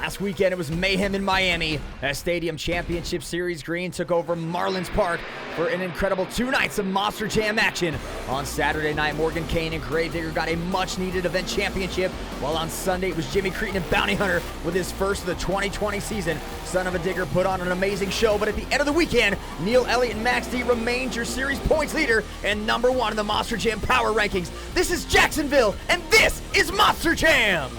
Last weekend, it was mayhem in Miami as Stadium Championship Series Green took over Marlins Park for an incredible 2 nights of Monster Jam action. On Saturday night, Morgan Kane and Gravedigger got a much-needed event championship, while on Sunday, it was Jimmy Cretin and Bounty Hunter with his first of the 2020 season. Son of a Digger put on an amazing show, but at the end of the weekend, Neil Elliott and Max D remained your series points leader and number 1 in the Monster Jam power rankings. This is Jacksonville, and this is Monster Jam!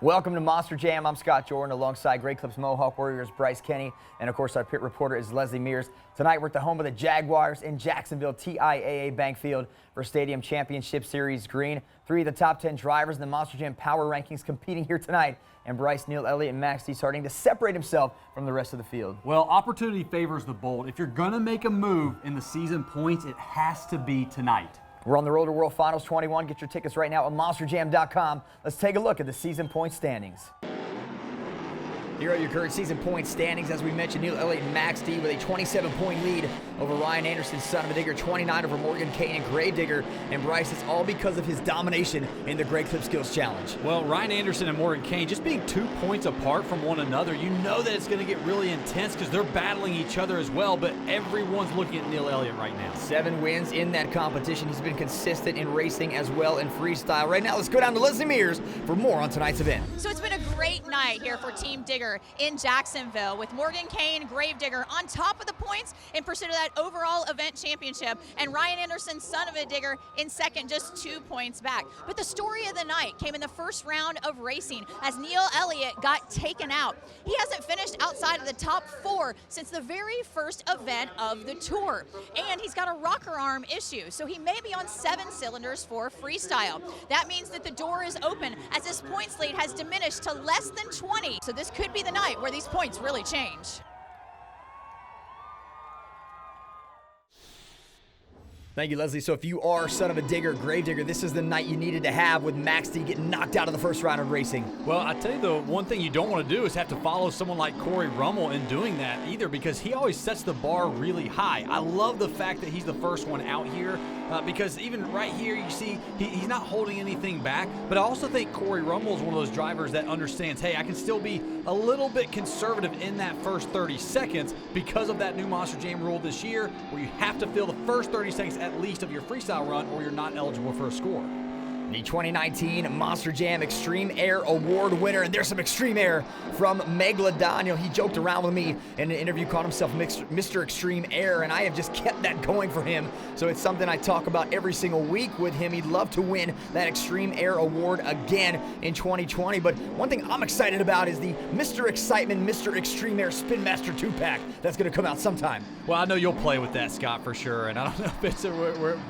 Welcome to Monster Jam. I'm Scott Jordan alongside Great Clips Mohawk Warriors Bryce Kenny, and of course our pit reporter is Leslie Mears. Tonight we're at the home of the Jaguars in Jacksonville, TIAA Bank Field for Stadium Championship Series Green. 3 of the top 10 drivers in the Monster Jam power rankings competing here tonight, and Bryce, Neil Elliott, and Max D starting to separate himself from the rest of the field. Well, opportunity favors the bold. If you're going to make a move in the season points, it has to be tonight. We're on the road to World Finals 21. Get your tickets right now at monsterjam.com. Let's take a look at the season point standings. Here are your current season point standings. As we mentioned, Neil Elliott and Max D with a 27-point lead over Ryan Anderson, Son of a Digger, 29 over Morgan Kane and Gravedigger. And Bryce, it's all because of his domination in the Great Clip Skills Challenge. Well, Ryan Anderson and Morgan Kane just being 2 points apart from one another, you know that it's going to get really intense because they're battling each other as well, but everyone's looking at Neil Elliott right now. 7 wins in that competition. He's been consistent in racing as well in freestyle. Right now, let's go down to Leslie Mears for more on tonight's event. So it's been a great night here for Team Digger in Jacksonville with Morgan Kane, Gravedigger on top of the points in pursuit of that overall event championship, and Ryan Anderson, Son of a Digger, in second, just 2 points back. But the story of the night came in the first round of racing as Neil Elliott got taken out. He hasn't finished outside of the top 4 since the very first event of the tour, and he's got a rocker arm issue, so he may be on 7 cylinders for freestyle. That means that the door is open as his points lead has diminished to less than 20, so this could be the night where these points really change. Thank you, Leslie. So if you are Son of a Digger, Gravedigger, this is the night you needed to have with Max D getting knocked out of the first round of racing. Well, I tell you, the one thing you don't want to do is have to follow someone like Corey Rummel in doing that either, because he always sets the bar really high. I love the fact that he's the first one out here because even right here, you see he's not holding anything back, but I also think Corey Rummel is one of those drivers that understands, hey, I can still be a little bit conservative in that first 30 seconds because of that new Monster Jam rule this year where you have to fill the first 30 seconds at least of your freestyle run or you're not eligible for a score. The 2019 Monster Jam Extreme Air Award winner, and there's some extreme air from Megalodon. You know, he joked around with me in an interview, called himself Mr. Extreme Air, and I have just kept that going for him. So it's something I talk about every single week with him. He'd love to win that Extreme Air Award again in 2020. But one thing I'm excited about is the Mr. Excitement, Mr. Extreme Air Spin Master 2-pack that's going to come out sometime. Well, I know you'll play with that, Scott, for sure. And I don't know if it's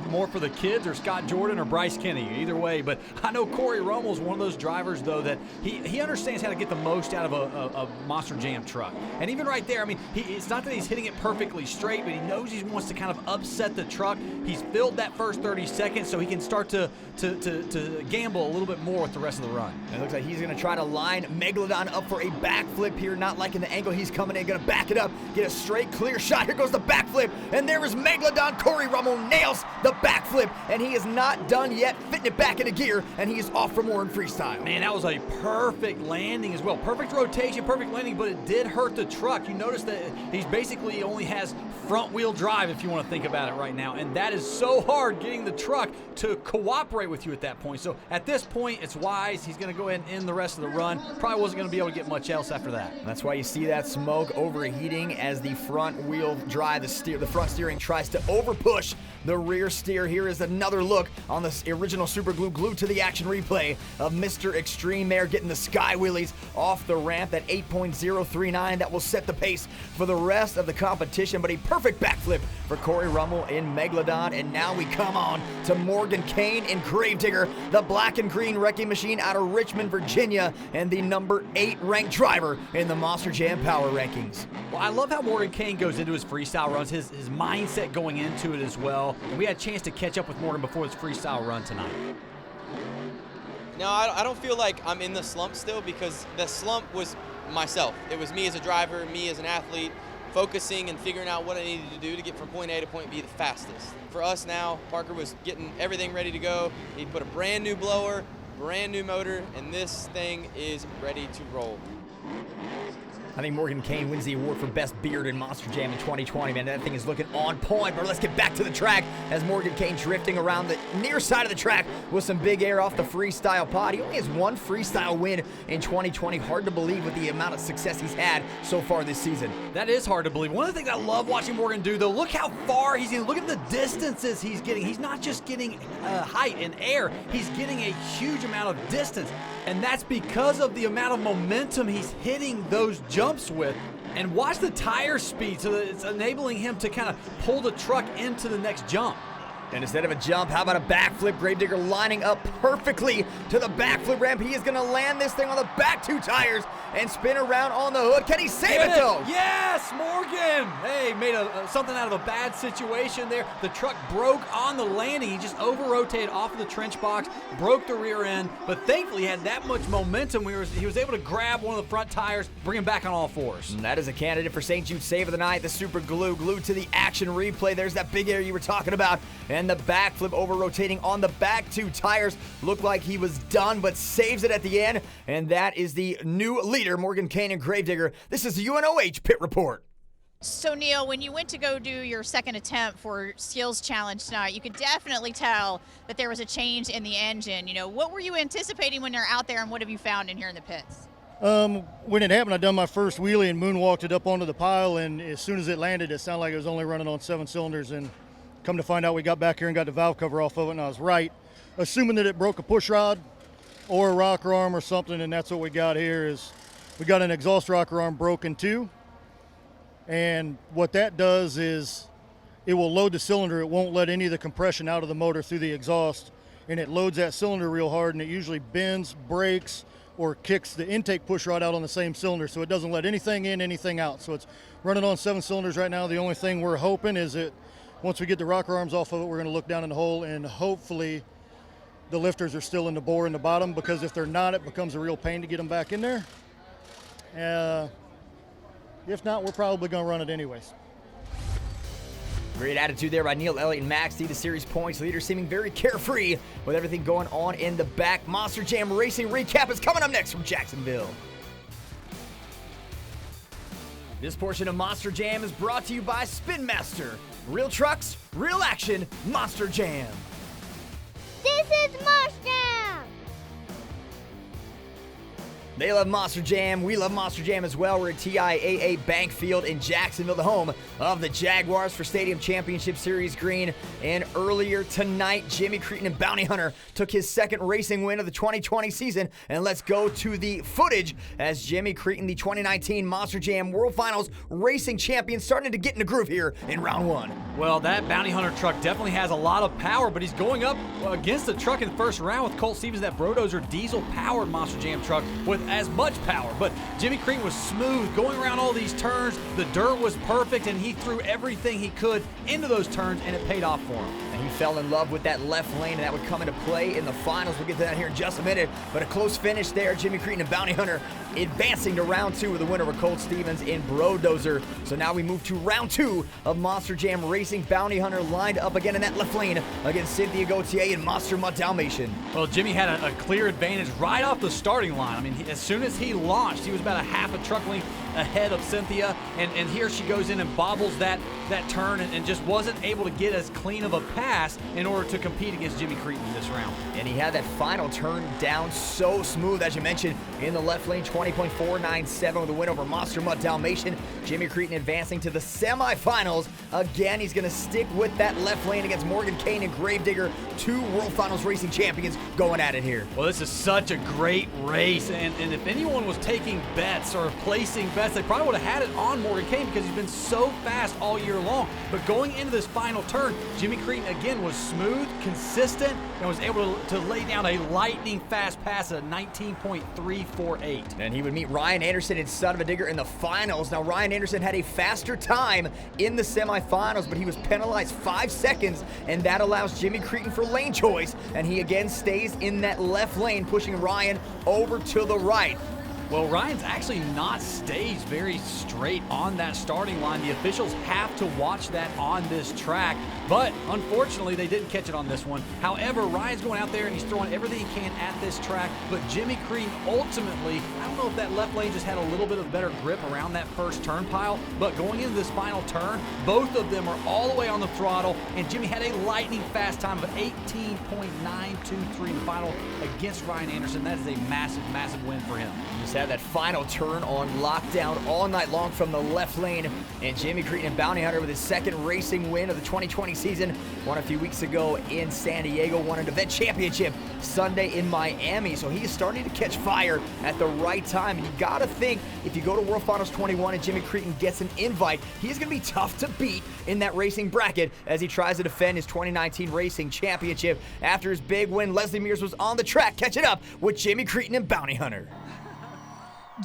more for the kids or Scott Jordan or Bryce Kenny, either way. But I know Corey Rummel is one of those drivers, though, that he understands how to get the most out of a Monster Jam truck. And even right there, I mean, it's not that he's hitting it perfectly straight, but he knows he wants to kind of upset the truck. He's filled that first 30 seconds so he can start to gamble a little bit more with the rest of the run. It looks like he's going to try to line Megalodon up for a backflip here, not liking the angle he's coming in. Going to back it up, get a straight, clear shot. Here goes the backflip, and there is Megalodon. Corey Rummel nails the backflip, and he is not done yet, fitting it back into gear, and he is off for more in freestyle. Man, that was a perfect landing as well. Perfect rotation, perfect landing, but it did hurt the truck. You notice that he's basically only has front wheel drive, if you want to think about it right now, and that is so hard getting the truck to cooperate with you at that point. So at this point, it's wise. He's going to go ahead and end the rest of the run. Probably wasn't going to be able to get much else after that. That's why you see that smoke overheating as the front wheel drive, the front steering tries to overpush the rear steer. Here is another look on the original super glue glue, glued to the action replay of Mr. Extreme there getting the sky wheelies off the ramp at 8.039. That will set the pace for the rest of the competition, but a perfect backflip for Corey Rummel in Megalodon. And now we come on to Morgan Kane in Gravedigger, the black and green wrecking machine out of Richmond, Virginia, and the number 8 ranked driver in the Monster Jam Power Rankings. Well, I love how Morgan Kane goes into his freestyle runs, his mindset going into it as well. And we had a chance to catch up with Morgan before his freestyle run tonight. No, I don't feel like I'm in the slump still, because the slump was myself. It was me as a driver, me as an athlete, focusing and figuring out what I needed to do to get from point A to point B the fastest. For us now, Parker was getting everything ready to go. He put a brand new blower, brand new motor, and this thing is ready to roll. I think Morgan Kane wins the award for Best Beard in Monster Jam in 2020, man. That thing is looking on point, but let's get back to the track as Morgan Kane drifting around the near side of the track with some big air off the freestyle pod. He only has one freestyle win in 2020. Hard to believe with the amount of success he's had so far this season. That is hard to believe. One of the things I love watching Morgan do, though, look how far he's getting. Look at the distances he's getting. He's not just getting height and air. He's getting a huge amount of distance, and that's because of the amount of momentum he's hitting those jumps with. And watch the tire speed, so that it's enabling him to kind of pull the truck into the next jump. And instead of a jump, how about a backflip? Gravedigger lining up perfectly to the backflip ramp. He is going to land this thing on the back 2 tires and spin around on the hood. Can he save it, though? Yes, Morgan! Hey, made something out of a bad situation there. The truck broke on the landing. He just over-rotated off of the trench box, broke the rear end, but thankfully he had that much momentum. He was able to grab one of the front tires, bring him back on all fours. And that is a candidate for St. Jude Save of the Night. The super glue, glued to the action replay. There's that big air you were talking about. And the backflip over-rotating on the back 2 tires. Looked like he was done, but saves it at the end. And that is the new leader, Morgan Kane and Gravedigger. This is the UNOH Pit Report. So, Neil, when you went to go do your second attempt for Skills Challenge tonight, you could definitely tell that there was a change in the engine. You know, what were you anticipating when you're out there, and what have you found in here in the pits? When it happened, I done my first wheelie and moonwalked it up onto the pile, and as soon as it landed, it sounded like it was only running on 7 cylinders, and come to find out, we got back here and got the valve cover off of it, and I was right, assuming that it broke a push rod or a rocker arm or something, and that's what we got here. Is we got an exhaust rocker arm broken too, and what that does is it will load the cylinder. It won't let any of the compression out of the motor through the exhaust, and it loads that cylinder real hard, and it usually bends, breaks, or kicks the intake push rod out on the same cylinder, so it doesn't let anything in, anything out. So it's running on 7 cylinders right now. The only thing we're hoping is that once we get the rocker arms off of it, we're going to look down in the hole, and hopefully the lifters are still in the bore in the bottom, because if they're not, it becomes a real pain to get them back in there. If not, we're probably going to run it anyways. Great attitude there by Neil Elliott and Max D, the series points leader, seeming very carefree with everything going on in the back. Monster Jam Racing recap is coming up next from Jacksonville. This portion of Monster Jam is brought to you by Spin Master. Real trucks, real action, Monster Jam. This is Monster Jam. They love Monster Jam. We love Monster Jam as well. We're at TIAA Bank Field in Jacksonville, the home of the Jaguars for Stadium Championship Series Green. And earlier tonight, Jimmy Cretin and Bounty Hunter took his second racing win of the 2020 season. And let's go to the footage as Jimmy Cretin, the 2019 Monster Jam World Finals racing champion, starting to get in the groove here in round 1. Well, that Bounty Hunter truck definitely has a lot of power, but he's going up against the truck in the first round with Colt Stevens, that Brodozer diesel-powered Monster Jam truck with as much power. But Jimmy Cretin was smooth, going around all these turns. The dirt was perfect, and he threw everything he could into those turns, and it paid off for him. And he fell in love with that left lane, and that would come into play in the finals. We'll get to that here in just a minute. But a close finish there. Jimmy Cretin and Bounty Hunter advancing to round 2 with the winner of Colt Stevens in Brodozer. So now we move to round 2 of Monster Jam Racing. Bounty Hunter lined up again in that left lane against Cynthia Gauthier and Monster Mutt Dalmatian. Well, Jimmy had a clear advantage right off the starting line. I mean, as soon as he launched, he was about a half a truck length ahead of Cynthia, and here she goes in and bobbles that turn and just wasn't able to get as clean of a pass fast in order to compete against Jimmy Cretin in this round. And he had that final turn down so smooth, as you mentioned, in the left lane, 20.497 with a win over Monster Mutt Dalmatian. Jimmy Cretin advancing to the semifinals. Again, he's going to stick with that left lane against Morgan Kane and Gravedigger, 2 World Finals racing champions going at it here. Well, this is such a great race, and if anyone was taking bets or placing bets, they probably would have had it on Morgan Kane because he's been so fast all year long. But going into this final turn, Jimmy Cretin again was smooth, consistent, and was able to lay down a lightning fast pass at 19.348. And he would meet Ryan Anderson and Son of a Digger in the finals. Now, Ryan Anderson had a faster time in the semifinals, but he was penalized 5 seconds, and that allows Jimmy Cretin for lane choice, and he again stays in that left lane, pushing Ryan over to the right. Well, Ryan's actually not staged very straight on that starting line. The officials have to watch that on this track, but unfortunately they didn't catch it on this one. However, Ryan's going out there and he's throwing everything he can at this track, but Jimmy Cretin ultimately, I don't know if that left lane just had a little bit of better grip around that first turn pile, but going into this final turn, both of them are all the way on the throttle, and Jimmy had a lightning fast time of 18.923 in the final against Ryan Anderson. That is a massive, massive win for him. Just had that final turn on lockdown all night long from the left lane, and Jimmy Cretin and Bounty Hunter with his second racing win of the 2020 season. Won a few weeks ago in San Diego, won an event championship Sunday in Miami, so he is starting to catch fire at the right time. And you gotta think, if you go to World Finals 21 and Jimmy Cretin gets an invite, he's gonna be tough to beat in that racing bracket as he tries to defend his 2019 racing championship. After his big win, Leslie Mears was on the track catching up with Jimmy Cretin and Bounty Hunter.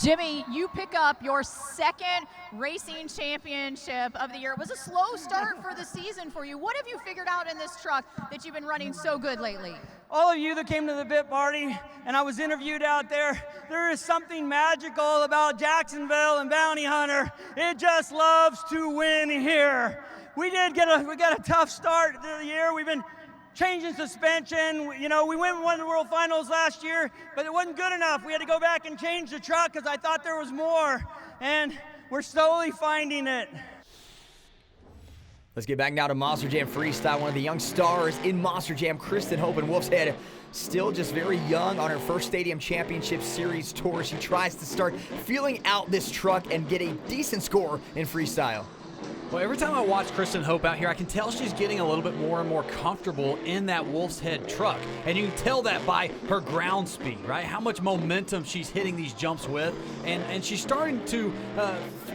Jimmy, you pick up your second racing championship of the year. It was a slow start for the season for you. What have you figured out in this truck that you've been running so good lately? All of you that came to the pit party and I was interviewed out there, there is something magical about Jacksonville and Bounty Hunter. It just loves to win here. We got a tough start to the year. We've been changing suspension. You know, we won the World Finals last year, but it wasn't good enough. We had to go back and change the truck because I thought there was more, and we're slowly finding it. Let's get back now to Monster Jam Freestyle. One of the young stars in Monster Jam, Kristen Hope in Wolf's Head, still just very young on her first Stadium Championship Series tour. She tries to start feeling out this truck and get a decent score in freestyle. Well, every time I watch Kristen Hope out here, I can tell she's getting a little bit more and more comfortable in that Wolf's Head truck. And you can tell that by her ground speed, right? How much momentum she's hitting these jumps with. And she's starting to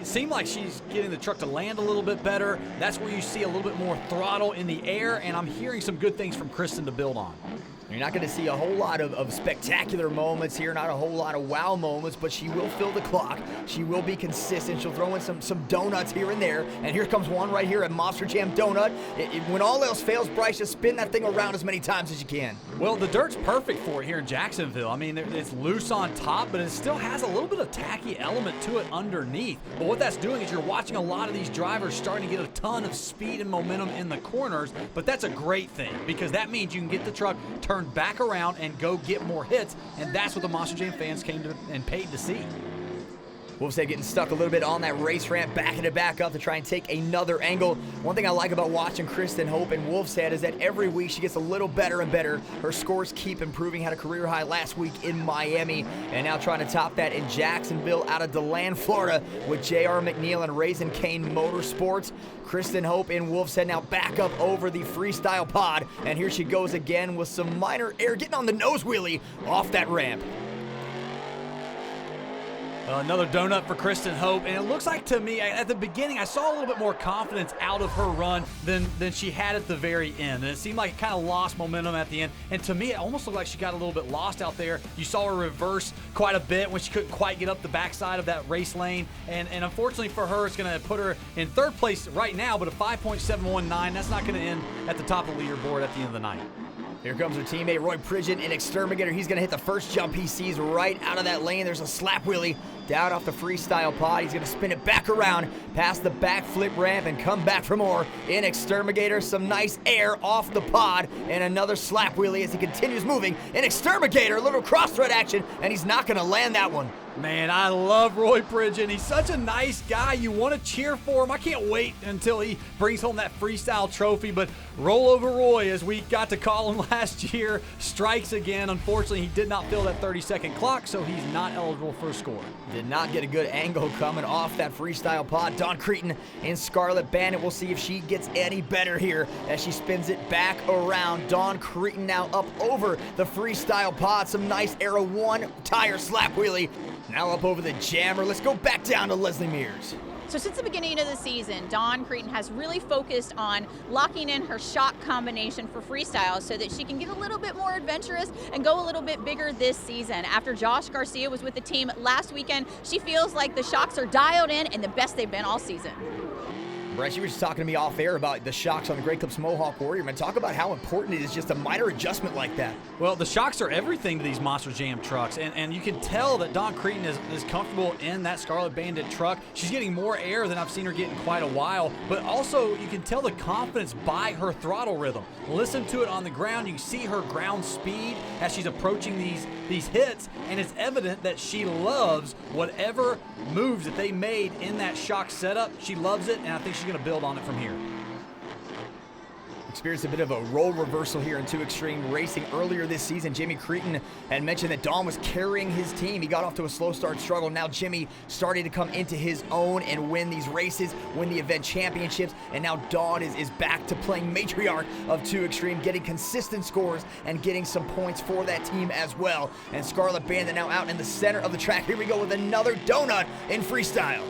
seem like she's getting the truck to land a little bit better. That's where you see a little bit more throttle in the air. And I'm hearing some good things from Kristen to build on. You're not going to see a whole lot of spectacular moments here, not a whole lot of wow moments, but she will fill the clock. She will be consistent. She'll throw in some donuts here and there. And here comes one right here at Monster Jam Donut. When all else fails, Bryce, just spin that thing around as many times as you can. Well, the dirt's perfect for it here in Jacksonville. I mean, it's loose on top, but it still has a little bit of tacky element to it underneath. But what that's doing is you're watching a lot of these drivers starting to get a ton of speed and momentum in the corners, but that's a great thing because that means you can get the truck turned back around and go get more hits, and that's what the Monster Jam fans came to and paid to see. Wolf's Head getting stuck a little bit on that race ramp, backing it back up to try and take another angle. One thing I like about watching Kristen Hope in Wolf's Head is that every week she gets a little better and better. Her scores keep improving. Had a career high last week in Miami, and now trying to top that in Jacksonville out of DeLand, Florida with J.R. McNeil and Raising Cane Motorsports. Kristen Hope in Wolf's Head now back up over the freestyle pod, and here she goes again with some minor air, getting on the nose wheelie off that ramp. Another donut for Kristen Hope, and it looks like to me, at the beginning, I saw a little bit more confidence out of her run than she had at the very end, and it seemed like it kind of lost momentum at the end, and to me, it almost looked like she got a little bit lost out there. You saw her reverse quite a bit when she couldn't quite get up the backside of that race lane, and unfortunately for her, it's going to put her in third place right now, but a 5.719, that's not going to end at the top of the leaderboard at the end of the night. Here comes her teammate, Roy Pridgeon, in Exterminator. He's going to hit the first jump he sees right out of that lane. There's a slap wheelie down off the freestyle pod. He's going to spin it back around past the backflip ramp and come back for more in Exterminator. Some nice air off the pod and another slap wheelie as he continues moving in Exterminator. A little cross-thread action, and he's not going to land that one. Man, I love Roy Pridgeon. He's such a nice guy. You want to cheer for him. I can't wait until he brings home that freestyle trophy. But Rollover Roy, as we got to call him last year, strikes again. Unfortunately, he did not fill that 30-second clock, so he's not eligible for a score. Did not get a good angle coming off that freestyle pod. Dawn Cretin in Scarlet Bandit. We'll see if she gets any better here as she spins it back around. Dawn Cretin now up over the freestyle pod. Some nice Aero 1 tire slap wheelie. Now up over the jammer. Let's go back down to Leslie Mears. So since the beginning of the season, Dawn Cretin has really focused on locking in her shock combination for freestyle so that she can get a little bit more adventurous and go a little bit bigger this season. After Josh Garcia was with the team last weekend, she feels like the shocks are dialed in and the best they've been all season. Brett, you were just talking to me off air about the shocks on the Great Clips Mohawk Warrior. Man, talk about how important it is, just a minor adjustment like that. Well, the shocks are everything to these Monster Jam trucks, and you can tell that Dawn Cretin is comfortable in that Scarlet Bandit truck. She's getting more air than I've seen her get in quite a while, but also you can tell the confidence by her throttle rhythm. Listen to it on the ground. You can see her ground speed as she's approaching these hits, and it's evident that she loves whatever moves that they made in that shock setup. She loves it, and I think she's going to build on it from here. Experienced a bit of a role reversal here in 2 Extreme Racing earlier this season. Jimmy Cretin had mentioned that Dawn was carrying his team. He got off to a slow start struggle. Now Jimmy started to come into his own and win these races, win the event championships, and now Dawn is back to playing matriarch of 2 Extreme, getting consistent scores and getting some points for that team as well. And Scarlet Bandit now out in the center of the track. Here we go with another donut in freestyle.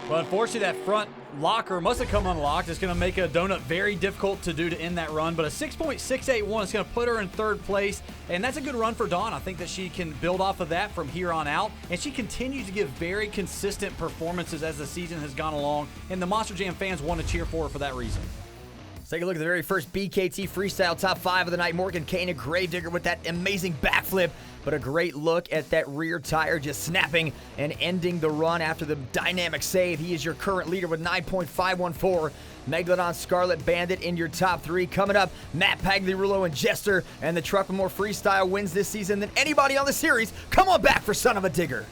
Well, unfortunately, that front locker must have come unlocked. It's going to make a donut very difficult to do to end that run, but a 6.681 is going to put her in 3rd place, and that's a good run for Dawn. I think that she can build off of that from here on out, and she continues to give very consistent performances as the season has gone along, and the Monster Jam fans want to cheer for her for that reason. Let's take a look at the very first BKT Freestyle top 5 of the night. Morgan Kane, a Gravedigger with that amazing backflip, but a great look at that rear tire just snapping and ending the run after the dynamic save. He is your current leader with 9.514. Megalodon, Scarlet Bandit in your top 3. Coming up, Matt Pagliarulo and Jester, and the truck with more freestyle wins this season than anybody on the series. Come on back for Son of a Digger.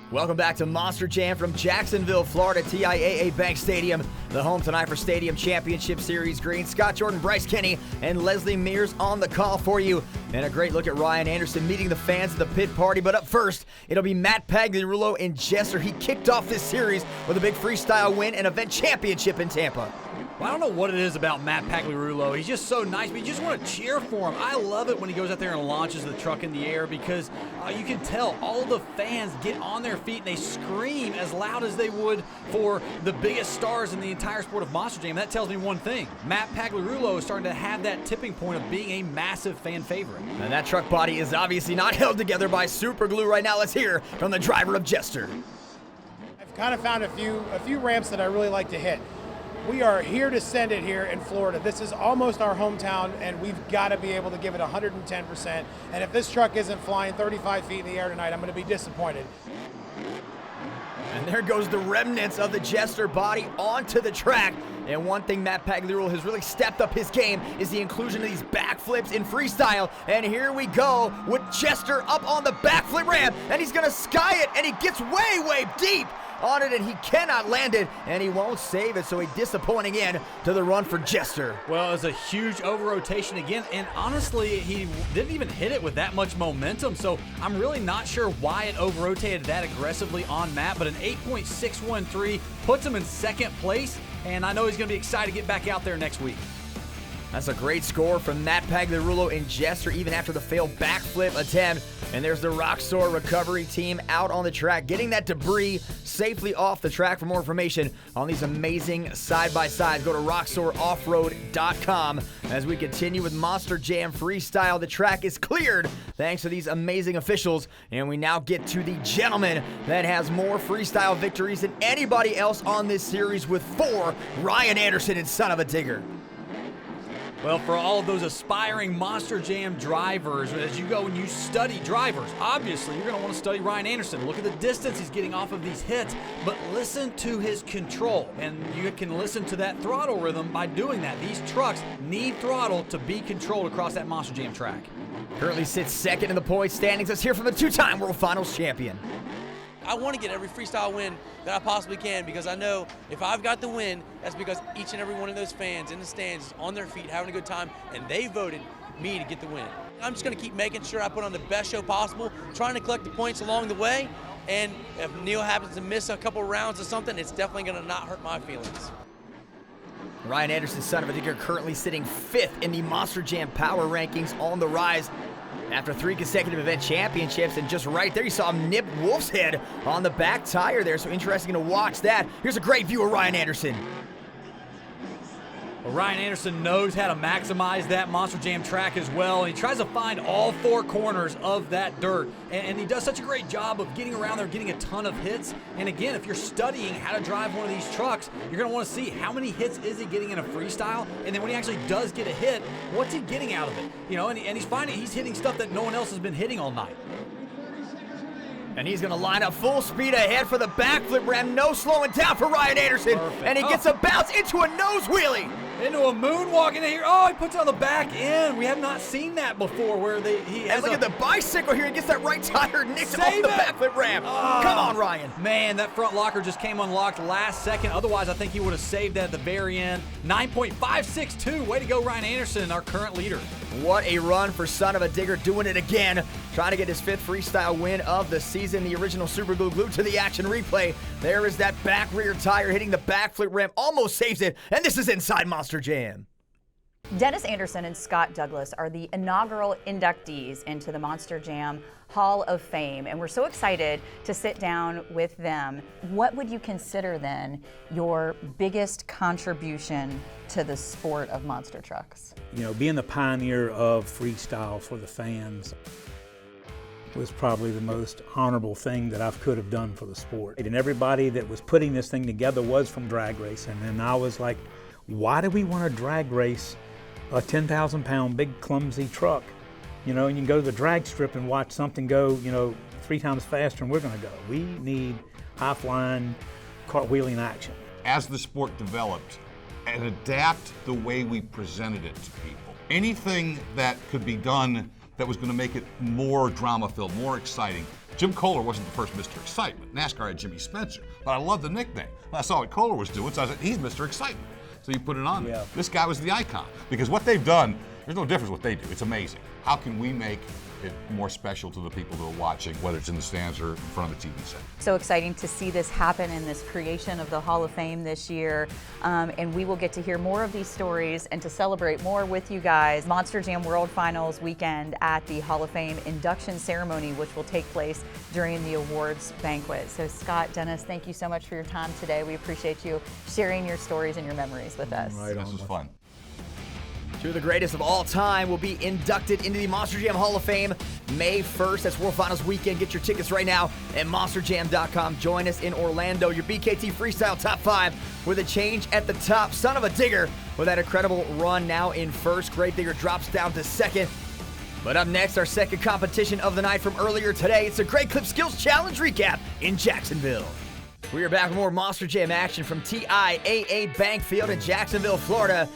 Welcome back to Monster Jam from Jacksonville, Florida, TIAA Bank Stadium. The home tonight for Stadium Championship Series Green. Scott Jordan, Bryce Kenny, and Leslie Mears on the call for you. And a great look at Ryan Anderson meeting the fans at the pit party. But up first, it'll be Matt Pagliarulo and Jester. He kicked off this series with a big freestyle win and event championship in Tampa. Well, I don't know what it is about Matt Pagliarulo. He's just so nice, but you just want to cheer for him. I love it when he goes out there and launches the truck in the air because you can tell all the fans get on their feet and they scream as loud as they would for the biggest stars in the entire sport of Monster Jam. That tells me one thing. Matt Pagliarulo is starting to have that tipping point of being a massive fan favorite. And that truck body is obviously not held together by super glue right now. Let's hear from the driver of Jester. I've kind of found a few ramps that I really like to hit. We are here to send it here in Florida. This is almost our hometown, and we've got to be able to give it 110%. And if this truck isn't flying 35 feet in the air tonight, I'm going to be disappointed. And there goes the remnants of the Jester body onto the track. And one thing Matt Pagliarulo has really stepped up his game is the inclusion of these backflips in freestyle. And here we go with Jester up on the backflip ramp, and he's going to sky it, and he gets way, way deep on it, and he cannot land it, and he won't save it, so a disappointing end to the run for Jester. Well, it was a huge over-rotation again, and honestly, he didn't even hit it with that much momentum, so I'm really not sure why it over-rotated that aggressively on Matt, but an 8.613 puts him in 2nd place, and I know he's going to be excited to get back out there next week. That's a great score from Matt Pagliarulo and Jester, even after the failed backflip attempt. And there's the Roxor recovery team out on the track, getting that debris safely off the track. For more information on these amazing side-by-sides, go to roxoroffroad.com. As we continue with Monster Jam Freestyle, the track is cleared thanks to these amazing officials. And we now get to the gentleman that has more freestyle victories than anybody else on this series with 4, Ryan Anderson and Son of a Digger. Well, for all of those aspiring Monster Jam drivers, as you go and you study drivers, obviously you're going to want to study Ryan Anderson. Look at the distance he's getting off of these hits, but listen to his control. And you can listen to that throttle rhythm by doing that. These trucks need throttle to be controlled across that Monster Jam track. Currently sits second in the point standings. Let's hear from the two-time World Finals champion. I want to get every freestyle win that I possibly can, because I know if I've got the win, that's because each and every one of those fans in the stands is on their feet having a good time, and they voted me to get the win. I'm just going to keep making sure I put on the best show possible, trying to collect the points along the way, and if Neil happens to miss a couple rounds or something, it's definitely going to not hurt my feelings. Ryan Anderson, son of a digger, currently sitting 5th in the Monster Jam power rankings, on the rise after 3 consecutive event championships. And just right there, you saw him nip Wolf's head on the back tire there, so interesting to watch that. Here's a great view of Ryan Anderson. Well, Ryan Anderson knows how to maximize that Monster Jam track as well. He tries to find all 4 corners of that dirt, and he does such a great job of getting around there, getting a ton of hits. And again, if you're studying how to drive one of these trucks, you're going to want to see how many hits is he getting in a freestyle, and then when he actually does get a hit, what's he getting out of it? You know, and he's finding he's hitting stuff that no one else has been hitting all night. And he's going to line up full speed ahead for the backflip ramp. No slowing down for Ryan Anderson. Perfect. And he gets a bounce into a nose wheelie. Into a moonwalk in here. Oh, he puts it on the back end. We have not seen that before, where he has And look at the bicycle here. He gets that right tire nicked off the backflip ramp. Come on, Ryan. Man, that front locker just came unlocked last second. Otherwise, I think he would have saved that at the very end. 9.562. Way to go, Ryan Anderson, our current leader. What a run for son of a digger, doing it again. Trying to get his 5th freestyle win of the season. The original Super Glue glued to the action replay. There is that back rear tire hitting the backflip ramp. Almost saves it. And this is inside Monster Jam. Dennis Anderson and Scott Douglas are the inaugural inductees into the Monster Jam Hall of Fame, and we're so excited to sit down with them. What would you consider then your biggest contribution to the sport of monster trucks? You know, being the pioneer of freestyle for the fans was probably the most honorable thing that I could have done for the sport. And everybody that was putting this thing together was from drag racing, and I was like, why do we want to drag race a 10,000 pound big clumsy truck? You know, and you can go to the drag strip and watch something go, you know, 3 times faster than we're going to go. We need high-flying, cartwheeling action. As the sport developed, and adapt the way we presented it to people. Anything that could be done that was going to make it more drama-filled, more exciting. Jim Kohler wasn't the first Mr. Excitement. NASCAR had Jimmy Spencer, but I love the nickname. I saw what Kohler was doing, so I said, he's Mr. Excitement. So you put it on there. This guy was the icon, because what they've done, there's no difference what they do. It's amazing. How can we make it more special to the people who are watching, whether it's in the stands or in front of the TV set? So exciting to see this happen in this creation of the Hall of Fame this year. And we will get to hear more of these stories and to celebrate more with you guys. Monster Jam World Finals weekend at the Hall of Fame induction ceremony, which will take place during the awards banquet. So Scott, Dennis, thank you so much for your time today. We appreciate you sharing your stories and your memories with us. Right on. This was fun. 2 of the greatest of all time will be inducted into the Monster Jam Hall of Fame May 1st. That's World Finals weekend. Get your tickets right now at monsterjam.com. Join us in Orlando. Your BKT Freestyle Top 5 with a change at the top. Son of a digger with that incredible run now in 1st. Great Digger drops down to 2nd. But up next, our 2nd competition of the night from earlier today. It's a Great Clip Skills Challenge recap in Jacksonville. We are back with more Monster Jam action from TIAA Bank Field in Jacksonville, Florida.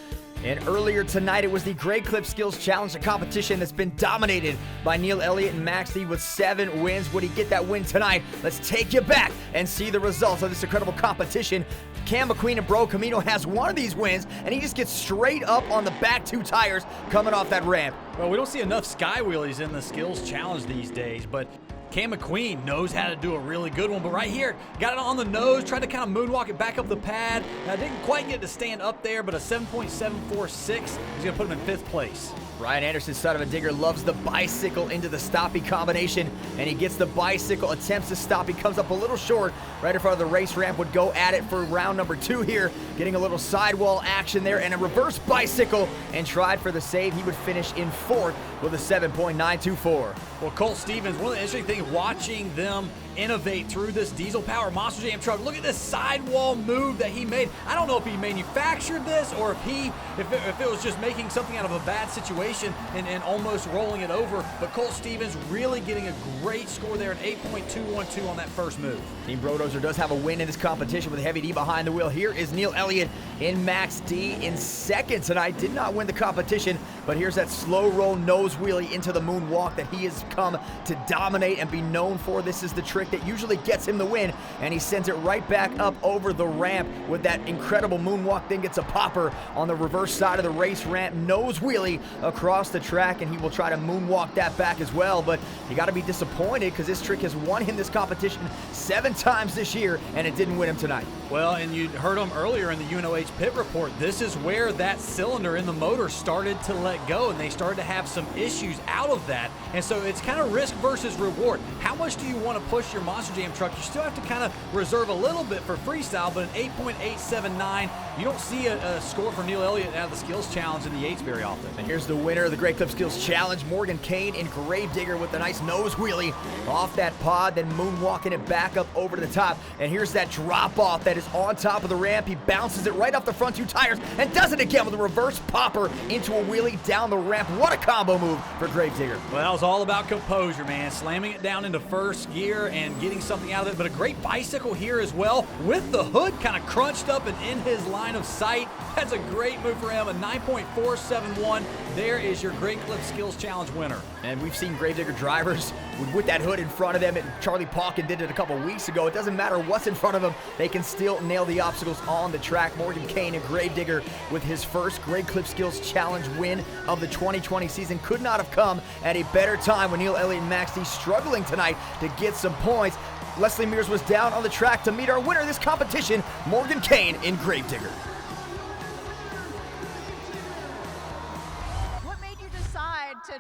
And earlier tonight, it was the Great Clip Skills Challenge, a competition that's been dominated by Neil Elliott and Max D with 7 wins. Would he get that win tonight? Let's take you back and see the results of this incredible competition. Cam McQueen and Bro Camino has one of these wins, and he just gets straight up on the back 2 tires coming off that ramp. Well, we don't see enough sky wheelies in the skills challenge these days, but Cam McQueen knows how to do a really good one, but right here, got it on the nose, tried to kind of moonwalk it back up the pad. Didn't quite get to stand up there, but a 7.746 is going to put him in 5th place. Ryan Anderson, son of a digger, loves the bicycle into the stoppie combination, and he gets the bicycle, attempts to stop. He comes up a little short right in front of the race ramp, would go at it for round number 2 here, getting a little sidewall action there, and a reverse bicycle, and tried for the save. He would finish in 4th with a 7.924. Well, Colt Stevens, one of the interesting things watching them innovate through this diesel power Monster Jam truck. Look at this sidewall move that he made. I don't know if he manufactured this or if it was just making something out of a bad situation and almost rolling it over. But Colt Stevens really getting a great score there, an 8.212 on that first move. Team Brodozer does have a win in this competition with Heavy D behind the wheel. Here is Neil Elliott in Max D in second tonight. Did not win the competition, but here's that slow roll nose wheelie into the moonwalk that he has come to dominate and be known for. This is the trick that usually gets him the win, and he sends it right back up over the ramp with that incredible moonwalk. Then gets a popper on the reverse side of the race ramp, nose wheelie across the track, and he will try to moonwalk that back as well. But you got to be disappointed because this trick has won him this competition 7 times this year, and it didn't win him tonight. Well, and you heard him earlier in the UNOH pit report. This is where that cylinder in the motor started to let go, and they started to have some issues out of that. And so it's kind of risk versus reward. How much do you want to push your Monster Jam truck? You still have to kind of reserve a little bit for freestyle, but an 8.879, you don't see a score for Neil Elliott out of the Skills Challenge in the 8s very often. And here's the winner of the Great Clip Skills Challenge, Morgan Kane in Gravedigger with a nice nose wheelie off that pod, then moonwalking it back up over to the top. And here's that drop off that is on top of the ramp. He bounces it right off the front 2 tires and does it again with a reverse popper into a wheelie down the ramp. What a combo move for Gravedigger. Well, that was all about composure, man. Slamming it down into first gear and getting something out of it. But a great bicycle here as well with the hood kind of crunched up and in his line of sight. That's a great move for him, a 9.471. There is your Great Clip Skills Challenge winner. And we've seen Gravedigger drivers with that hood in front of them, and Charlie Pauken did it a couple weeks ago. It doesn't matter what's in front of them, they can still nail the obstacles on the track. Morgan Kane and Gravedigger with his first Great Clip Skills Challenge win of the 2020 season. Could not have come at a better time when Neil Elliott and Max D struggling tonight to get some points. Leslie Mears was down on the track to meet our winner of this competition, Morgan Kane in Gravedigger.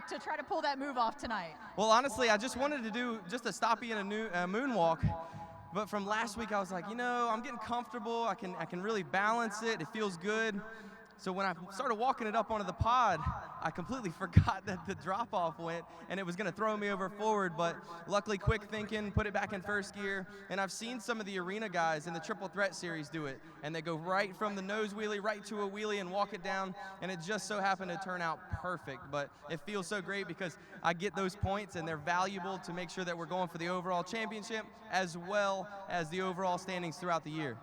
To try to pull that move off tonight? Well, honestly, I just wanted to do just a stoppie and a moonwalk, but from last week I was like, you know, I'm getting comfortable. I can really balance it. It feels good. So when I started walking it up onto the pod, I completely forgot that the drop-off went, and it was going to throw me over forward, but luckily quick thinking, put it back in first gear, and I've seen some of the arena guys in the Triple Threat Series do it, and they go right from the nose wheelie right to a wheelie and walk it down, and it just so happened to turn out perfect. But it feels so great because I get those points, and they're valuable to make sure that we're going for the overall championship as well as the overall standings throughout the year.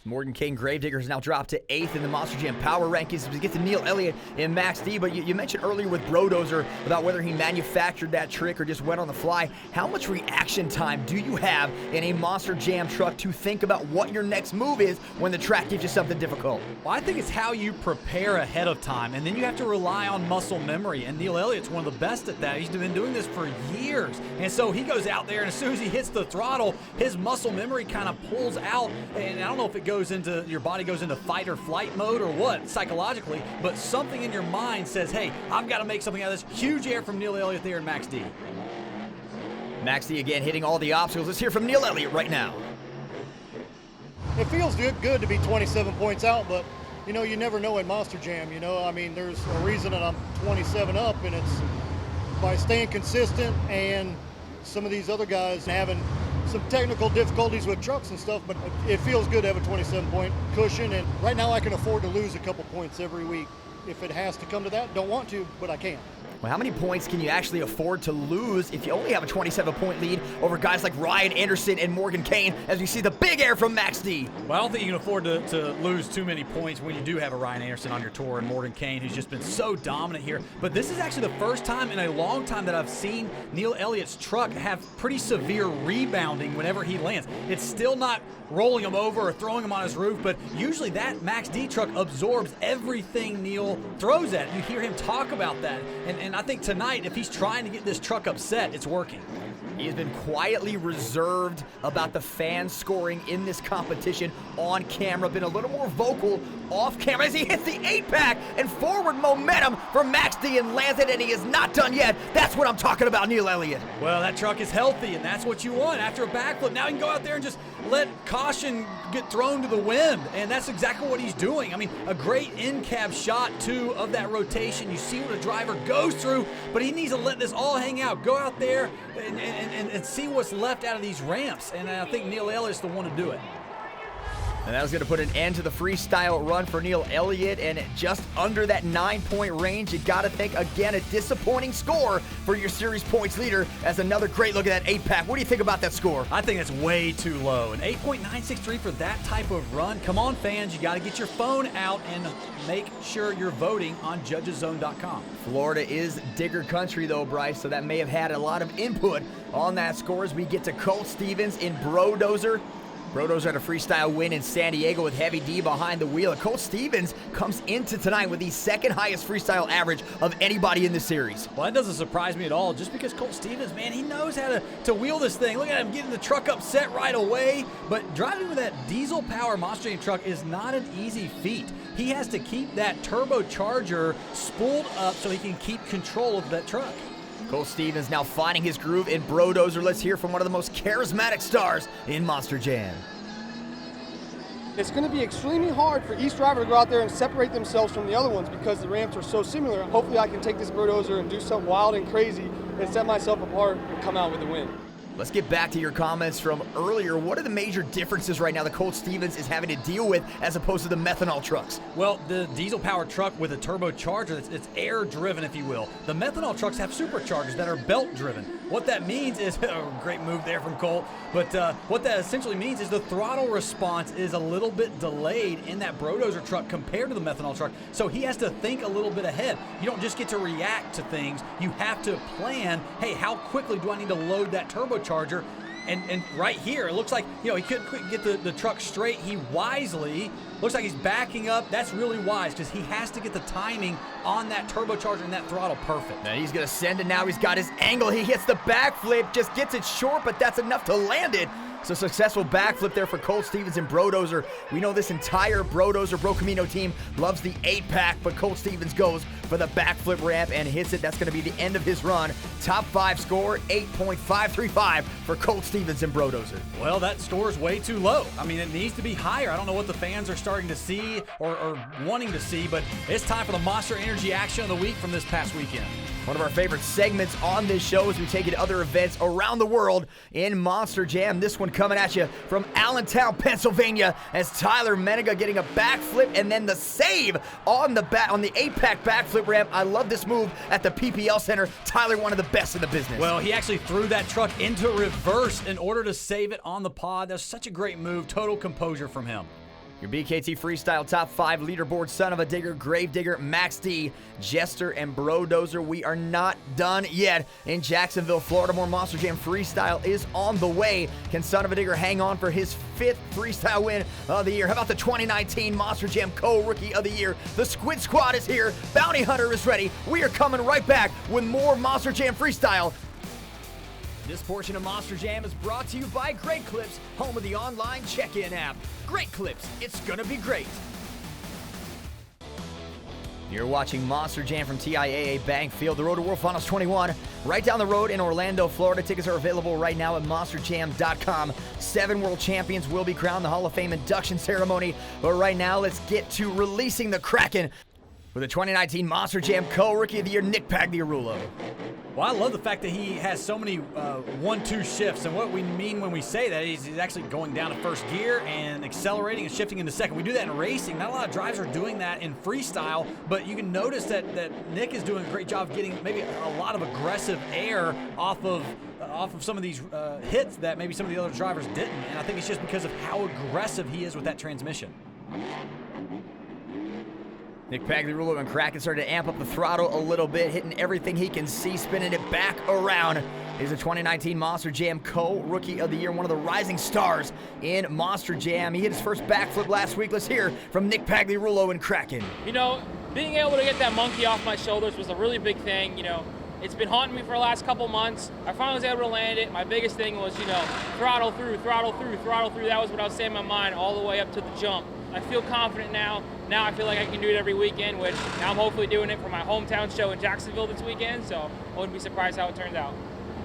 Morgan Kane Gravedigger has now dropped to 8th in the Monster Jam Power Rankings. We get to Neil Elliott in Max D, but you mentioned earlier with Brodozer about whether he manufactured that trick or just went on the fly. How much reaction time do you have in a Monster Jam truck to think about what your next move is when the track gives you something difficult? Well, I think it's how you prepare ahead of time, and then you have to rely on muscle memory, and Neil Elliott's one of the best at that. He's been doing this for years, and so he goes out there, and as soon as he hits the throttle, his muscle memory kind of pulls out, and I don't know if it goes into your body goes into fight or flight mode or what psychologically, but something in your mind says, hey, I've got to make something out of this. Huge air from Neil Elliott there in Max D. Max D again hitting all the obstacles. Let's hear from Neil Elliott right now. It feels good to be 27 points out, but you know, you never know in Monster Jam. You know, I mean, there's a reason that I'm 27 up, and it's by staying consistent and some of these other guys having some technical difficulties with trucks and stuff, but it feels good to have a 27-point cushion, and right now I can afford to lose a couple points every week. If it has to come to that, don't want to, but I can. Well, how many points can you actually afford to lose if you only have a 27-point lead over guys like Ryan Anderson and Morgan Kane, as we see the big air from Max D? Well, I don't think you can afford to lose too many points when you do have a Ryan Anderson on your tour and Morgan Kane, who's just been so dominant here. But this is actually the first time in a long time that I've seen Neil Elliott's truck have pretty severe rebounding whenever he lands. It's still not rolling him over or throwing him on his roof, but usually that Max D truck absorbs everything Neil throws at it. You hear him talk about that, and I think tonight, if he's trying to get this truck upset, it's working. He has been quietly reserved about the fan scoring in this competition on camera, been a little more vocal off camera as he hits the 8-pack and forward momentum for Max D and lands it, and he is not done yet. That's what I'm talking about, Neil Elliott. Well, that truck is healthy, and that's what you want after a backflip. Now he can go out there and just let caution get thrown to the wind, and that's exactly what he's doing. I mean, a great in-cab shot, too, of that rotation. You see what a driver goes cruise through, but he needs to let this all hang out. Go out there and see what's left out of these ramps, and I think Neil Elliott's the one to do it. And that was going to put an end to the freestyle run for Neil Elliott, and just under that 9-point range. You got to think, again, a disappointing score for your series points leader, as another great look at that 8-pack. What do you think about that score? I think that's way too low. An 8.963 for that type of run. Come on, fans, you got to get your phone out and make sure you're voting on judgeszone.com. Florida is digger country, though, Bryce, so that may have had a lot of input on that score as we get to Colt Stevens in Brodozer. Brodozer had a freestyle win in San Diego with Heavy D behind the wheel. And Colt Stevens comes into tonight with the second highest freestyle average of anybody in the series. Well, that doesn't surprise me at all, just because Colt Stevens, man, he knows how to wheel this thing. Look at him getting the truck upset right away. But driving with that diesel power Monster Jam truck is not an easy feat. He has to keep that turbocharger spooled up so he can keep control of that truck. Colt Stevens now finding his groove in Brodozer. Let's hear from one of the most charismatic stars in Monster Jam. It's going to be extremely hard for each driver to go out there and separate themselves from the other ones because the ramps are so similar. Hopefully I can take this Brodozer and do something wild and crazy and set myself apart and come out with the win. Let's get back to your comments from earlier. What are the major differences right now that Colt Stevens is having to deal with as opposed to the methanol trucks? Well, the diesel-powered truck with a turbocharger, it's air-driven, if you will. The methanol trucks have superchargers that are belt-driven. What that means is, great move there from Colt, but what that essentially means is the throttle response is a little bit delayed in that Brodozer truck compared to the methanol truck, so he has to think a little bit ahead. You don't just get to react to things. You have to plan, hey, how quickly do I need to load that turbocharger? And right here, it looks like, he couldn't get the truck straight. He wisely, looks like he's backing up. That's really wise because he has to get the timing on that turbocharger and that throttle perfect. Now he's going to send it now. He's got his angle. He hits the backflip, just gets it short, but that's enough to land it. So successful backflip there for Colt Stevens and Brodozer. We know this entire Brodozer Bro Camino team loves the 8-pack, but Colt Stevens goes for the backflip ramp and hits it. That's going to be the end of his run. Top 5 score, 8.535 for Colt Stevens and Brodozer. Well, that score is way too low. I mean, it needs to be higher. I don't know what the fans are starting to see or wanting to see, but it's time for the Monster Energy action of the week from this past weekend. One of our favorite segments on this show as we take you to other events around the world in Monster Jam. This one coming at you from Allentown, Pennsylvania, as Tyler Menega getting a backflip and then the save on the 8-pack backflip ramp. I love this move at the PPL Center. Tyler, one of the best in the business. Well, he actually threw that truck into reverse in order to save it on the pod. That's such a great move. Total composure from him. Your BKT Freestyle Top 5 leaderboard, Son of a Digger, Grave Digger, Max D, Jester, and Brodozer. We are not done yet in Jacksonville, Florida. More Monster Jam Freestyle is on the way. Can Son of a Digger hang on for his 5th freestyle win of the year? How about the 2019 Monster Jam Co-Rookie of the Year? The Squid Squad is here. Bounty Hunter is ready. We are coming right back with more Monster Jam Freestyle. This portion of Monster Jam is brought to you by Great Clips, home of the online check-in app. Great Clips, it's gonna be great. You're watching Monster Jam from TIAA Bank Field, the Road to World Finals 21, right down the road in Orlando, Florida. Tickets are available right now at monsterjam.com. 7 world champions will be crowned, the Hall of Fame induction ceremony. But right now, let's get to releasing the Kraken with the 2019 Monster Jam Co-Rookie of the Year, Nick Pagliarulo. Well, I love the fact that he has so many 1-2 shifts, and what we mean when we say that is he's actually going down to first gear and accelerating and shifting into second. We do that in racing. Not a lot of drivers are doing that in freestyle, but you can notice that Nick is doing a great job of getting maybe a lot of aggressive air off of some of these hits that maybe some of the other drivers didn't, and I think it's just because of how aggressive he is with that transmission. Nick Pagliarulo and Kraken started to amp up the throttle a little bit, hitting everything he can see, spinning it back around. He's a 2019 Monster Jam Co-Rookie of the Year, one of the rising stars in Monster Jam. He hit his first backflip last week. Let's hear from Nick Pagliarulo and Kraken. Being able to get that monkey off my shoulders was a really big thing. It's been haunting me for the last couple months. I finally was able to land it. My biggest thing was, throttle through, throttle through, throttle through. That was what I was saying in my mind all the way up to the jump. I feel confident now. Now I feel like I can do it every weekend, which now I'm hopefully doing it for my hometown show in Jacksonville this weekend, so I wouldn't be surprised how it turns out.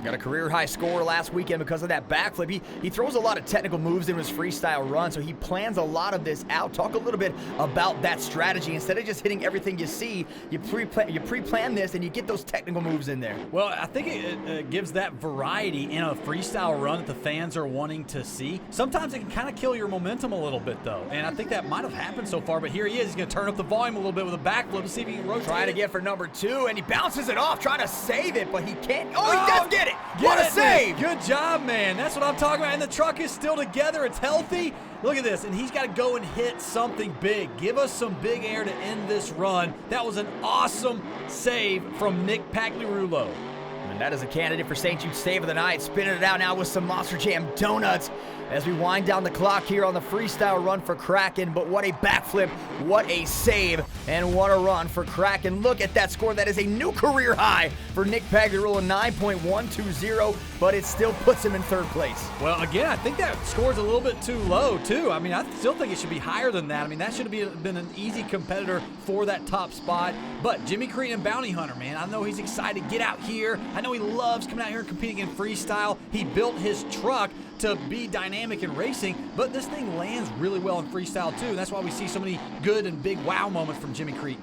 Got a career-high score last weekend because of that backflip. He throws a lot of technical moves in his freestyle run, so he plans a lot of this out. Talk a little bit about that strategy. Instead of just hitting everything you see, you pre-plan this and you get those technical moves in there. Well, I think it gives that variety in a freestyle run that the fans are wanting to see. Sometimes it can kind of kill your momentum a little bit, though, and I think that might have happened so far, but here he is. He's going to turn up the volume a little bit with a backflip to see if he can rotate. Trying to get for number 2, and he bounces it off, trying to save it, but he can't. Oh, he does get it. What a save. Good job, man. That's what I'm talking about. And the truck is still together. It's healthy. Look at this. And he's got to go and hit something big. Give us some big air to end this run. That was an awesome save from Nick Pagliarulo. And that is a candidate for St. Jude's Save of the Night. Spinning it out now with some Monster Jam donuts as we wind down the clock here on the freestyle run for Kraken. But what a backflip, what a save, and what a run for Kraken. Look at that score. That is a new career high for Nick Pagliarulo, 9.120, but it still puts him in 3rd place. Well, again, I think that score's a little bit too low, too. I mean, I still think it should be higher than that. I mean, that should have been an easy competitor for that top spot. But Jimmy Cretin, Bounty Hunter, man, I know he's excited to get out here. I know he loves coming out here and competing in freestyle. He built his truck to be dynamic in racing, but this thing lands really well in freestyle too. That's why we see so many good and big wow moments from Jimmy Cretin.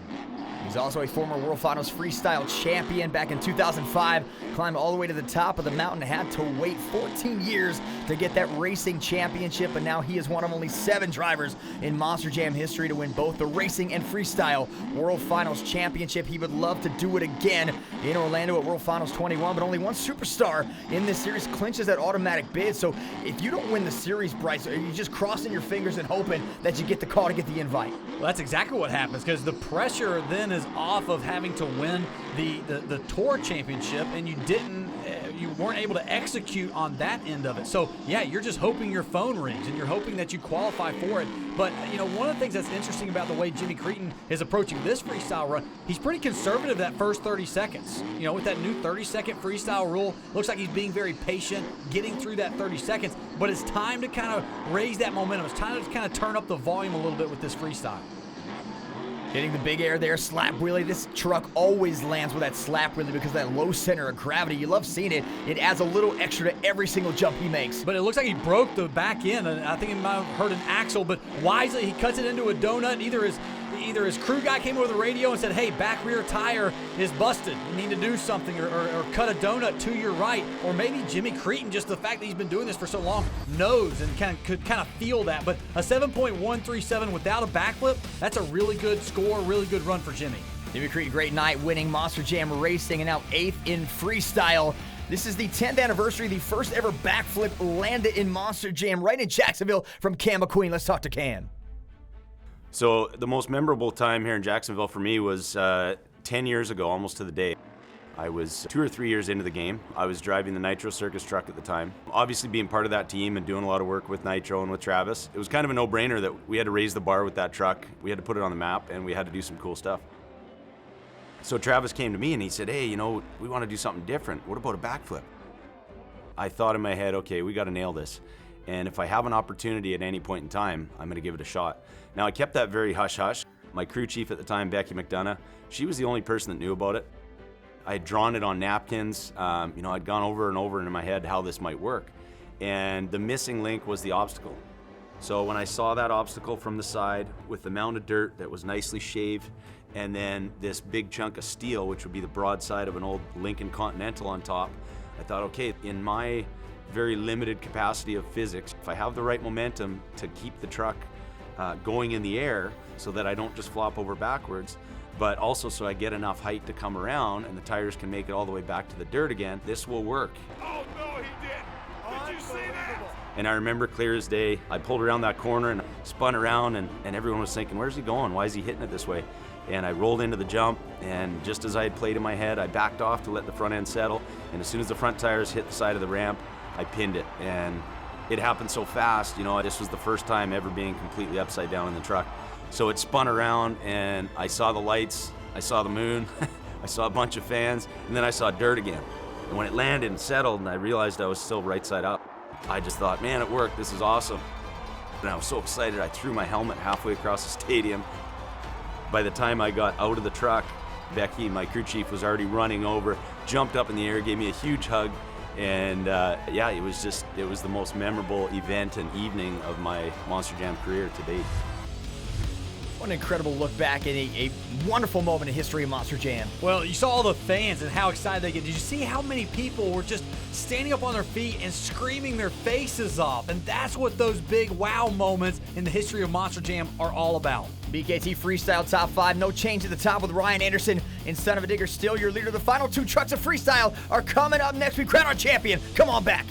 He's also a former World Finals freestyle champion back in 2005. Climbed all the way to the top of the mountain, had to wait 14 years to get that racing championship, and now he is one of only 7 drivers in Monster Jam history to win both the racing and freestyle World Finals championship. He would love to do it again in Orlando at World Finals 21, but only one superstar in this series clinches that automatic bid. So if you don't win the series, Bryce, are you just crossing your fingers and hoping that you get the call to get the invite? Well, that's exactly what happens, because the pressure then is off of having to win the Tour Championship, and you weren't able to execute on that end of it. So yeah, you're just hoping your phone rings and you're hoping that you qualify for it. But one of the things that's interesting about the way Jimmy Cretin is approaching this freestyle run, he's pretty conservative that first 30 seconds. With that new 30-second freestyle rule, looks like he's being very patient, getting through that 30 seconds. But it's time to kind of raise that momentum. It's time to kind of turn up the volume a little bit with this freestyle. Hitting the big air there, slap wheelie. This truck always lands with that slap wheelie because of that low center of gravity. You love seeing it. It adds a little extra to every single jump he makes. But it looks like he broke the back end, and I think he might have hurt an axle, but wisely he cuts it into a donut. Either his crew guy came over the radio and said, hey, back rear tire is busted. You need to do something, or cut a donut to your right. Or maybe Jimmy Cretin, just the fact that he's been doing this for so long, knows and could kind of feel that. But a 7.137 without a backflip, that's a really good score, really good run for Jimmy. Jimmy Cretin, great night, winning Monster Jam Racing and now 8th in freestyle. This is the 10th anniversary, the first ever backflip landed in Monster Jam right in Jacksonville from Cam McQueen. Let's talk to Cam. So the most memorable time here in Jacksonville for me was 10 years ago, almost to the day. I was 2 or 3 years into the game. I was driving the Nitro Circus truck at the time. Obviously being part of that team and doing a lot of work with Nitro and with Travis, it was kind of a no-brainer that we had to raise the bar with that truck. We had to put it on the map, and we had to do some cool stuff. So Travis came to me and he said, hey, we want to do something different. What about a backflip? I thought in my head, okay, we got to nail this. And if I have an opportunity at any point in time, I'm going to give it a shot. Now, I kept that very hush-hush. My crew chief at the time, Becky McDonough, she was the only person that knew about it. I had drawn it on napkins. I'd gone over and over in my head how this might work. And the missing link was the obstacle. So when I saw that obstacle from the side with the mound of dirt that was nicely shaved, and then this big chunk of steel, which would be the broadside of an old Lincoln Continental on top, I thought, okay, in my very limited capacity of physics, if I have the right momentum to keep the truck going in the air so that I don't just flop over backwards, but also so I get enough height to come around and the tires can make it all the way back to the dirt again, this will work. Oh no, he did! Did you see that? And I remember clear as day, I pulled around that corner and spun around, and everyone was thinking, where's he going? Why is he hitting it this way? And I rolled into the jump, and just as I had played in my head, I backed off to let the front end settle, and as soon as the front tires hit the side of the ramp, I pinned it. And it happened so fast, this was the first time ever being completely upside down in the truck. So it spun around, and I saw the lights, I saw the moon, I saw a bunch of fans, and then I saw dirt again. And when it landed and settled, and I realized I was still right side up, I just thought, man, it worked, this is awesome. And I was so excited, I threw my helmet halfway across the stadium. By the time I got out of the truck, Becky, my crew chief, was already running over, jumped up in the air, gave me a huge hug, And yeah, it was the most memorable event and evening of my Monster Jam career to date. What an incredible look back and a wonderful moment in history of Monster Jam. Well, you saw all the fans and how excited they get. Did you see how many people were just standing up on their feet and screaming their faces off? And that's what those big wow moments in the history of Monster Jam are all about. BKT Freestyle Top 5, no change at the top with Ryan Anderson and Son of a Digger still your leader. The final 2 trucks of freestyle are coming up next. We crown our champion. Come on back.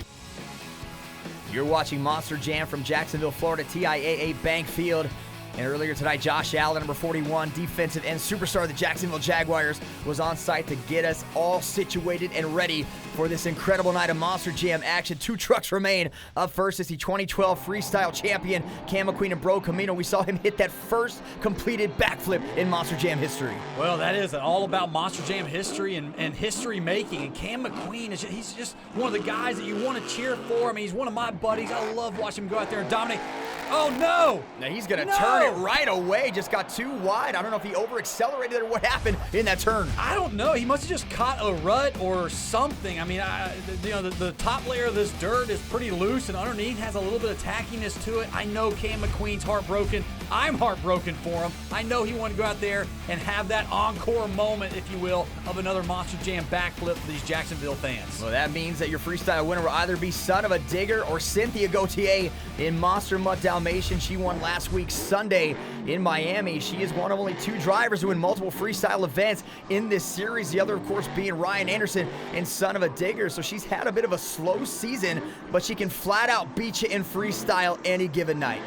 You're watching Monster Jam from Jacksonville, Florida, TIAA Bank Field. And earlier tonight, Josh Allen, number 41, defensive end superstar of the Jacksonville Jaguars, was on site to get us all situated and ready for this incredible night of Monster Jam action. 2 trucks remain. Up first is the 2012 freestyle champion, Cam McQueen and Bro Camino. We saw him hit that first completed backflip in Monster Jam history. Well, that is all about Monster Jam history and history making. And Cam McQueen, he's just one of the guys that you want to cheer for. I mean, he's one of my buddies. I love watching him go out there and dominate. Oh, no! Now he's going to turn it right away. Just got too wide. I don't know if he over-accelerated or what happened in that turn. I don't know. He must have just caught a rut or something. I mean, the top layer of this dirt is pretty loose, and underneath has a little bit of tackiness to it. I know Cam McQueen's heartbroken. I'm heartbroken for him. I know he wanted to go out there and have that encore moment, if you will, of another Monster Jam backflip for these Jacksonville fans. Well, that means that your freestyle winner will either be Son of a Digger or Cynthia Gauthier in Monster Mutt Dalmatian. She won last week Sunday in Miami. She is one of only 2 drivers to win multiple freestyle events in this series. The other, of course, being Ryan Anderson and Son of a Digger. So she's had a bit of a slow season, but she can flat out beat you in freestyle any given night.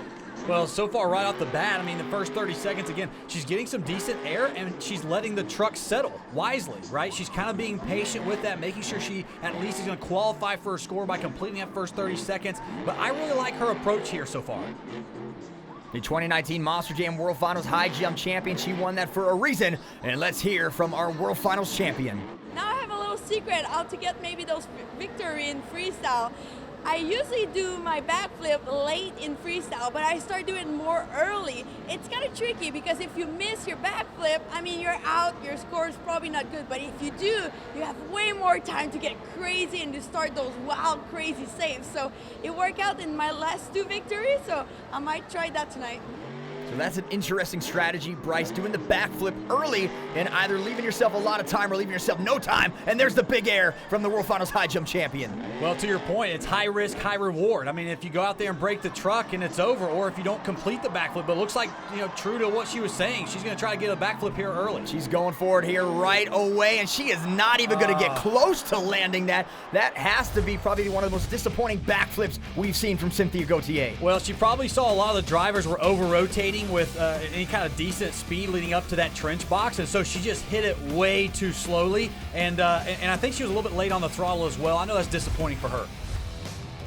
Well, so far right off the bat, I mean, the first 30 seconds, again, she's getting some decent air and she's letting the truck settle wisely, right? She's kind of being patient with that, making sure she at least is going to qualify for a score by completing that first 30 seconds. But I really like her approach here so far. The 2019 Monster Jam World Finals High Jump Champion. She won that for a reason. And let's hear from our World Finals champion. Now I have a little secret how to get maybe those victory in freestyle. I usually do my backflip late in freestyle, but I start doing it more early. It's kind of tricky because if you miss your backflip, I mean, you're out, your score is probably not good. But if you do, you have way more time to get crazy and to start those wild, crazy saves. So it worked out in my last 2 victories, so I might try that tonight. So that's an interesting strategy, Bryce, doing the backflip early and either leaving yourself a lot of time or leaving yourself no time. And there's the big air from the World Finals High Jump champion. Well, to your point, it's high risk, high reward. I mean, if you go out there and break the truck and it's over, or if you don't complete the backflip, but it looks like, true to what she was saying, she's going to try to get a backflip here early. She's going for it here right away, and she is not even going to get close to landing that. That has to be probably one of the most disappointing backflips we've seen from Cynthia Gauthier. Well, she probably saw a lot of the drivers were over-rotating with any kind of decent speed leading up to that trench box, and so she just hit it way too slowly, and I think she was a little bit late on the throttle as well. I know that's disappointing for her.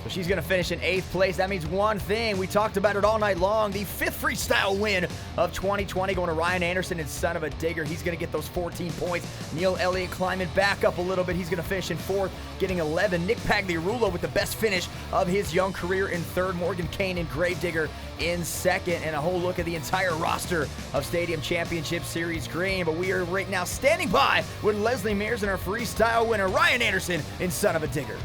So she's going to finish in 8th place. That means one thing. We talked about it all night long. The 5th freestyle win of 2020 going to Ryan Anderson and Son of a Digger. He's going to get those 14 points. Neil Elliott climbing back up a little bit. He's going to finish in 4th, getting 11. Nick Pagliarulo with the best finish of his young career in 3rd. Morgan Kane and Gravedigger in 2nd. And a whole look at the entire roster of Stadium Championship Series Green. But we are right now standing by with Leslie Mears and our freestyle winner, Ryan Anderson and Son of a Digger.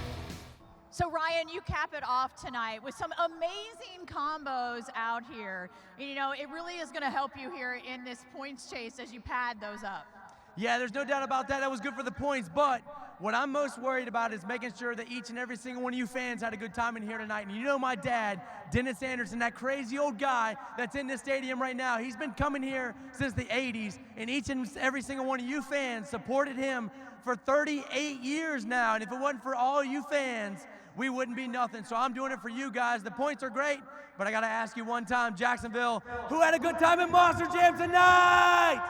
So Ryan, you cap it off tonight with some amazing combos out here. It really is going to help you here in this points chase as you pad those up. Yeah, there's no doubt about that. That was good for the points, but what I'm most worried about is making sure that each and every single one of you fans had a good time in here tonight. And my dad, Dennis Anderson, that crazy old guy that's in this stadium right now, he's been coming here since the 80s, and each and every single one of you fans supported him for 38 years now. And if it wasn't for all you fans, we wouldn't be nothing. So I'm doing it for you guys. The points are great, but I got to ask you one time, Jacksonville, who had a good time in Monster Jam tonight?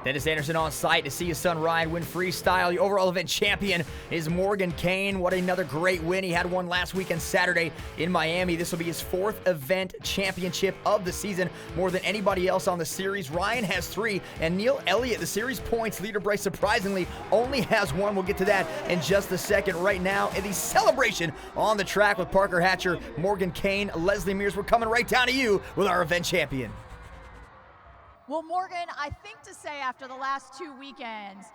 Dennis Anderson on site to see his son Ryan win freestyle. The overall event champion is Morgan Kane. What another great win. He had one last weekend Saturday in Miami. This will be his 4th event championship of the season, more than anybody else on the series. Ryan has 3, and Neil Elliott, the series points leader, Bryce, surprisingly only has 1. We'll get to that in just a second. Right now, in the celebration on the track with Parker Hatcher, Morgan Kane, Leslie Mears, we're coming right down to you with our event champion. Well, Morgan, I think to say after the last 2 weekends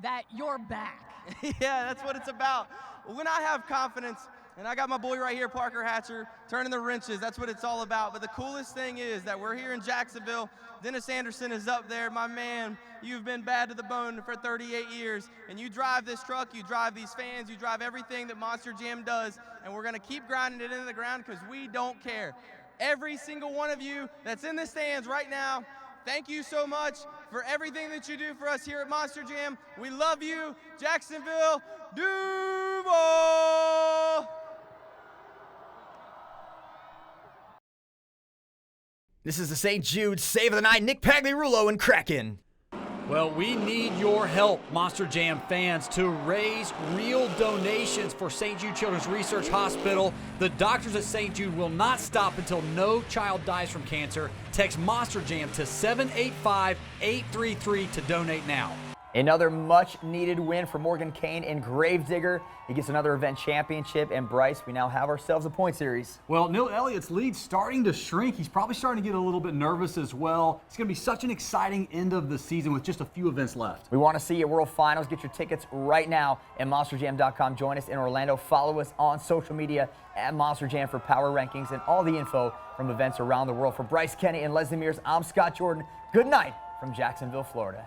that you're back. Yeah, that's what it's about. When I have confidence, and I got my boy right here, Parker Hatcher, turning the wrenches, that's what it's all about. But the coolest thing is that we're here in Jacksonville. Dennis Anderson is up there. My man, you've been bad to the bone for 38 years, and you drive this truck, you drive these fans, you drive everything that Monster Jam does, and we're going to keep grinding it into the ground because we don't care. Every single one of you that's in the stands right now, thank you so much for everything that you do for us here at Monster Jam. We love you, Jacksonville, Duval! This is the St. Jude Save of the Night, Nick Pagliarulo and Kraken. Well, we need your help, Monster Jam fans, to raise real donations for St. Jude Children's Research Hospital. The doctors at St. Jude will not stop until no child dies from cancer. Text Monster Jam to 785-833 to donate now. Another much-needed win for Morgan Kane in Gravedigger. He gets another event championship, and Bryce, we now have ourselves a point series. Well, Neil Elliott's lead's starting to shrink. He's probably starting to get a little bit nervous as well. It's going to be such an exciting end of the season with just a few events left. We want to see you at World Finals. Get your tickets right now at monsterjam.com. Join us in Orlando. Follow us on social media at Monster Jam for power rankings and all the info from events around the world. For Bryce Kenny and Leslie Mears, I'm Scott Jordan. Good night from Jacksonville, Florida.